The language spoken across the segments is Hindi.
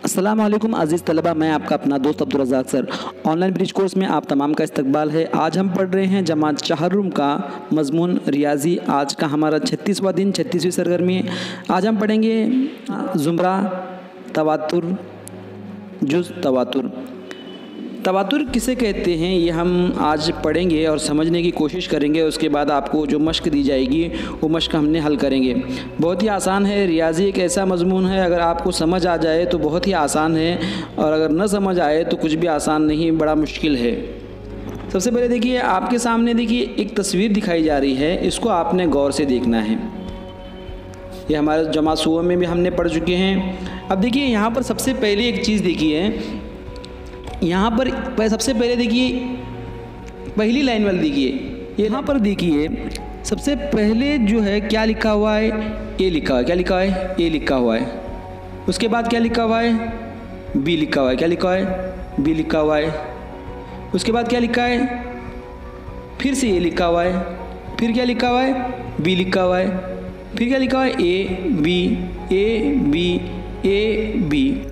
अस्सलाम वालेकुम अज़ीज़ तलबा, मैं आपका अपना दोस्त Abdul Razak sir. Online bridge course में आप तमाम का इस्तकबाल है। आज हम पढ़ रहे हैं जमात चहारुम का मज़मून रियाजी। आज का हमारा 36वां दिन, 36वीं सरगर्मी है। आज हम पढ़ेंगे ज़ुमरा, तवातुर, जुज़ तवातुर। तवातुर किसे कहते हैं ये हम आज पढ़ेंगे और समझने की कोशिश करेंगे। उसके बाद आपको जो मश्क दी जाएगी वो मश्क हमने हल करेंगे। बहुत ही आसान है। रियाजी एक ऐसा मज़मून है, अगर आपको समझ आ जाए तो बहुत ही आसान है, और अगर न समझ आए तो कुछ भी आसान नहीं, बड़ा मुश्किल है। सबसे पहले देखिए, आपके सामने देखिए एक तस्वीर दिखाई जा रही है, इसको आपने गौर से देखना है। ये हमारे जमा सुअ में भी हमने पढ़ चुके हैं। अब देखिए यहाँ पर सबसे पहले एक चीज़ देखिए, यहाँ पर सबसे पहले देखिए पहली लाइन वाली देखिए, यहाँ पर देखिए सबसे पहले जो है क्या लिखा हुआ है, ए लिखा हुआ है। क्या लिखा है? ए लिखा हुआ है। उसके बाद क्या लिखा हुआ है? बी लिखा हुआ है। क्या लिखा है? बी लिखा हुआ है। उसके बाद क्या लिखा है? फिर से ए लिखा हुआ है। फिर क्या लिखा हुआ है? बी लिखा हुआ है। फिर क्या लिखा हुआ है? A B, A B, A B.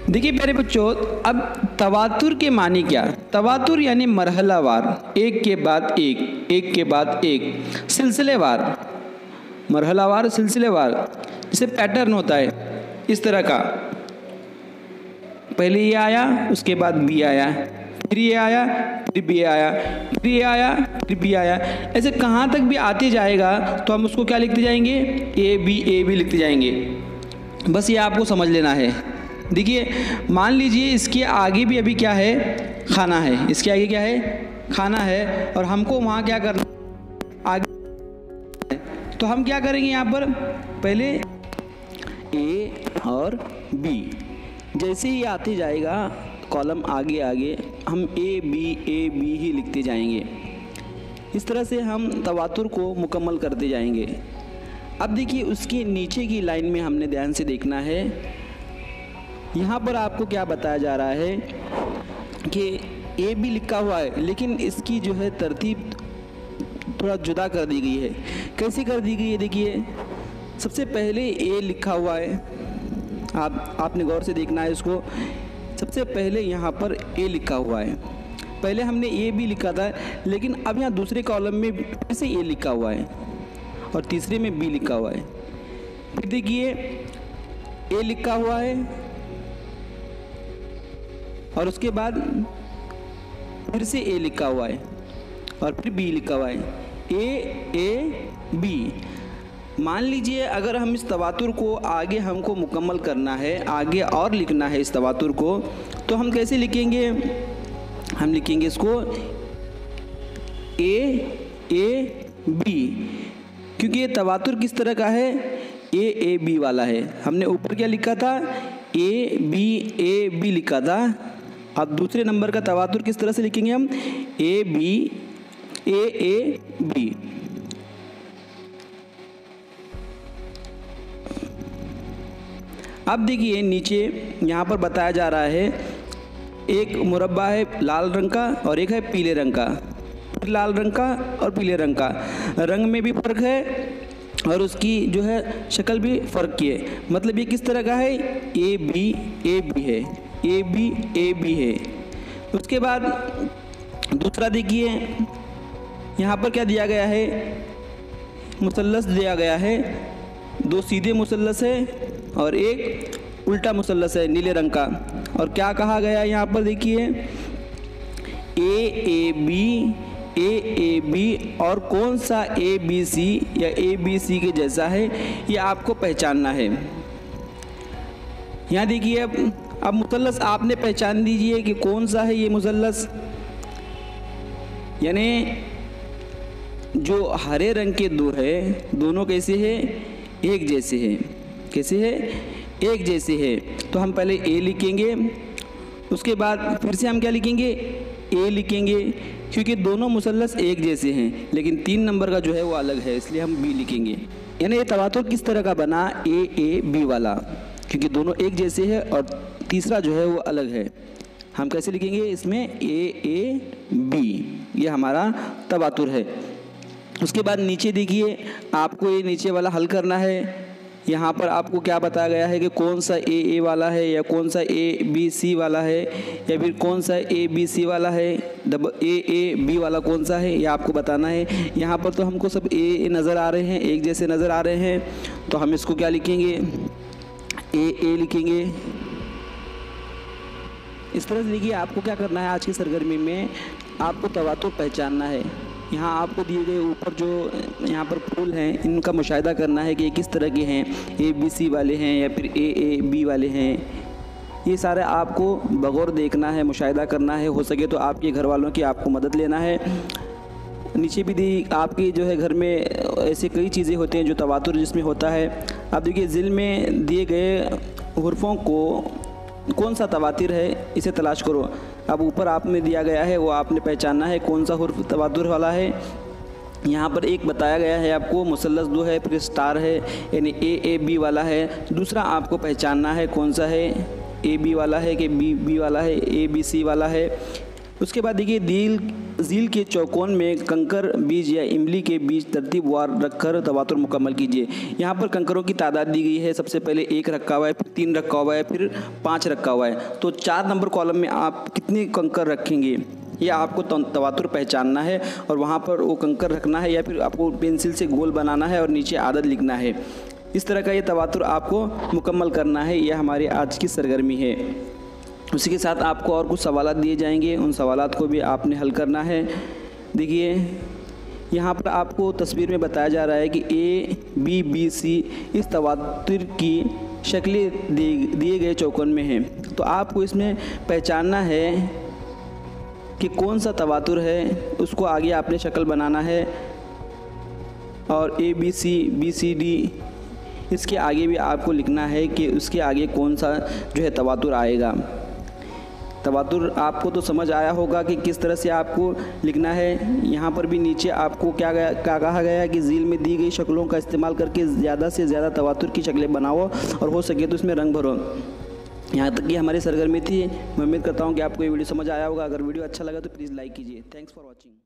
देखिए प्यारे बच्चों, अब तवातुर के मानी क्या? तवातुर यानी मरहलावार, एक के बाद एक, एक के बाद एक, सिलसिलेवार, मरहलावार, सिलसिलेवार, जैसे पैटर्न होता है इस तरह का। पहले ये आया, उसके बाद बी आया, फिर ये आया, फिर बी आया, फिर ये आया, फिर बी आया। ऐसे कहाँ तक भी आते जाएगा तो हम उसको क्या लिखते जाएंगे? ए बी लिखते जाएंगे। बस ये आपको समझ लेना है। देखिए मान लीजिए इसके आगे भी अभी क्या है? खाना है। इसके आगे क्या है? खाना है, और हमको वहाँ क्या करना आगे, तो हम क्या करेंगे यहाँ पर? पहले ए और बी, जैसे ही आते जाएगा कॉलम आगे आगे हम ए बी ही लिखते जाएंगे। इस तरह से हम तवातुर को मुकम्मल करते जाएंगे। अब देखिए उसके नीचे की लाइन में हमने ध्यान से देखना है। यहाँ पर आपको क्या बताया जा रहा है कि ए बी लिखा हुआ है, लेकिन इसकी जो है तरतीब थोड़ा जुदा कर दी गई है। कैसे कर दी गई है? देखिए सबसे पहले ए लिखा हुआ है, आपने गौर से देखना है इसको। सबसे पहले यहाँ पर ए लिखा हुआ है। पहले हमने ए बी लिखा था, लेकिन अब यहाँ दूसरे कॉलम में फिर से ए लिखा हुआ है और तीसरे में बी लिखा हुआ है। फिर देखिए ए लिखा हुआ है और उसके बाद फिर से ए लिखा हुआ है और फिर बी लिखा हुआ है। A B. मान लीजिए अगर हम इस तवातुर को आगे हमको मुकम्मल करना है, आगे और लिखना है इस तवातुर को, तो हम कैसे लिखेंगे? हम लिखेंगे इसको ए बी, क्योंकि ये तवातुर किस तरह का है? ए बी वाला है। हमने ऊपर क्या लिखा था? ए बी लिखा था। अब दूसरे नंबर का तवातुर किस तरह से लिखेंगे हम? A B. अब देखिए नीचे यहाँ पर बताया जा रहा है, एक मुरब्बा है लाल रंग का और एक है पीले रंग का। लाल रंग का और पीले रंग का, रंग में भी फ़र्क है और उसकी जो है शक्ल भी फ़र्क की है। मतलब ये किस तरह का है? ए बी है, ए बी है। उसके बाद दूसरा देखिए यहाँ पर क्या दिया गया है? मुसल्लस दिया गया है। दो सीधे मुसल्लस है और एक उल्टा मुसल्लस है नीले रंग का। और क्या कहा गया यहाँ पर? देखिए ए बी, और कौन सा ए बी सी या ए बी सी के जैसा है ये आपको पहचानना है। यहाँ देखिए अब मुसल्लस आपने पहचान दीजिए कि कौन सा है ये मुसल्लस। यानी जो हरे रंग के दो है, दोनों कैसे है? एक जैसे हैं। कैसे है? एक जैसे है। तो हम पहले ए लिखेंगे, उसके बाद फिर से हम क्या लिखेंगे? ए लिखेंगे, क्योंकि दोनों मुसल्लस एक जैसे हैं, लेकिन 3 नंबर का जो है वो अलग है, इसलिए हम बी लिखेंगे। यानी ये तवातुर किस तरह का बना? ए बी वाला, क्योंकि दोनों एक जैसे हैं और तीसरा जो है वो अलग है। हम कैसे लिखेंगे इसमें? ए बी, ये हमारा तवातुर है। उसके बाद नीचे देखिए, आपको ये नीचे वाला हल करना है। यहाँ पर आपको क्या बताया गया है कि कौन सा ए वाला है या कौन सा ABC वाला है या फिर कौन सा ABC वाला है, AAB वाला कौन सा है, ये आपको बताना है। यहाँ पर तो हमको सब ए नज़र आ रहे हैं, एक जैसे नज़र आ रहे हैं, तो हम इसको क्या लिखेंगे, ए लिखेंगे। इस तरह से देखिए आपको क्या करना है, आज की सरगर्मी में आपको तवातुर पहचानना है। यहाँ आपको दिए गए ऊपर जो यहाँ पर फूल हैं इनका मुशाहिदा करना है कि ये किस तरह के हैं, ABC वाले हैं या फिर AAB वाले हैं। ये सारे आपको बगौर देखना है, मुशाहिदा करना है। हो सके तो आपके घर वालों की आपको मदद लेना है। नीचे भी दी आपकी जो है घर में ऐसे कई चीज़ें होती हैं जो तवातुर जिसमें होता है। अब देखिए ज़िल में दिए गए हुर्फ़ों को कौन सा तवातिर है इसे तलाश करो। अब ऊपर आप में दिया गया है वो आपने पहचानना है कौन सा हुर्फ तवातुर वाला है। यहाँ पर एक बताया गया है आपको मुसल्लस 2 है, फिर स्टार है, यानी AAB वाला है। दूसरा आपको पहचानना है कौन सा है, AB वाला है कि BB वाला है, ABC वाला है। उसके बाद देखिए झील के चौकोन में कंकर बीज या इमली के बीज तरतीबवार रखकर तवातुर मुकम्मल कीजिए। यहाँ पर कंकरों की तादाद दी गई है, सबसे पहले 1 रखा हुआ है, फिर 3 रखा हुआ है, फिर 5 रखा हुआ है। तो 4 नंबर कॉलम में आप कितने कंकर रखेंगे ये आपको तवातुर पहचानना है और वहाँ पर वो कंकर रखना है या फिर आपको पेंसिल से गोल बनाना है और नीचे आदद लिखना है। इस तरह का ये तवातुर आपको मुकम्मल करना है। यह हमारी आज की सरगर्मी है। उसी के साथ आपको और कुछ सवालात दिए जाएंगे, उन सवालात को भी आपने हल करना है। देखिए यहाँ पर आपको तस्वीर में बताया जा रहा है कि ABBC इस तवातुर की शक्लें दिए गए चौकोन में हैं। तो आपको इसमें पहचानना है कि कौन सा तवातुर है, उसको आगे आपने शक्ल बनाना है। और ABC BCD इसके आगे भी आपको लिखना है कि उसके आगे कौन सा जो है तवातुर आएगा। तवातुर आपको तो समझ आया होगा कि किस तरह से आपको लिखना है। यहाँ पर भी नीचे आपको क्या कहा गया है कि झील में दी गई शक्लों का इस्तेमाल करके ज़्यादा से ज़्यादा तवातुर की शक्लें बनाओ और हो सके तो इसमें रंग भरो। यहाँ तक कि हमारी सरगर्मी थी। मैं उम्मीद करता हूँ कि आपको ये वीडियो समझ आया होगा। अगर वीडियो अच्छा लगा तो प्लीज़ लाइक कीजिए। Thanks for watching.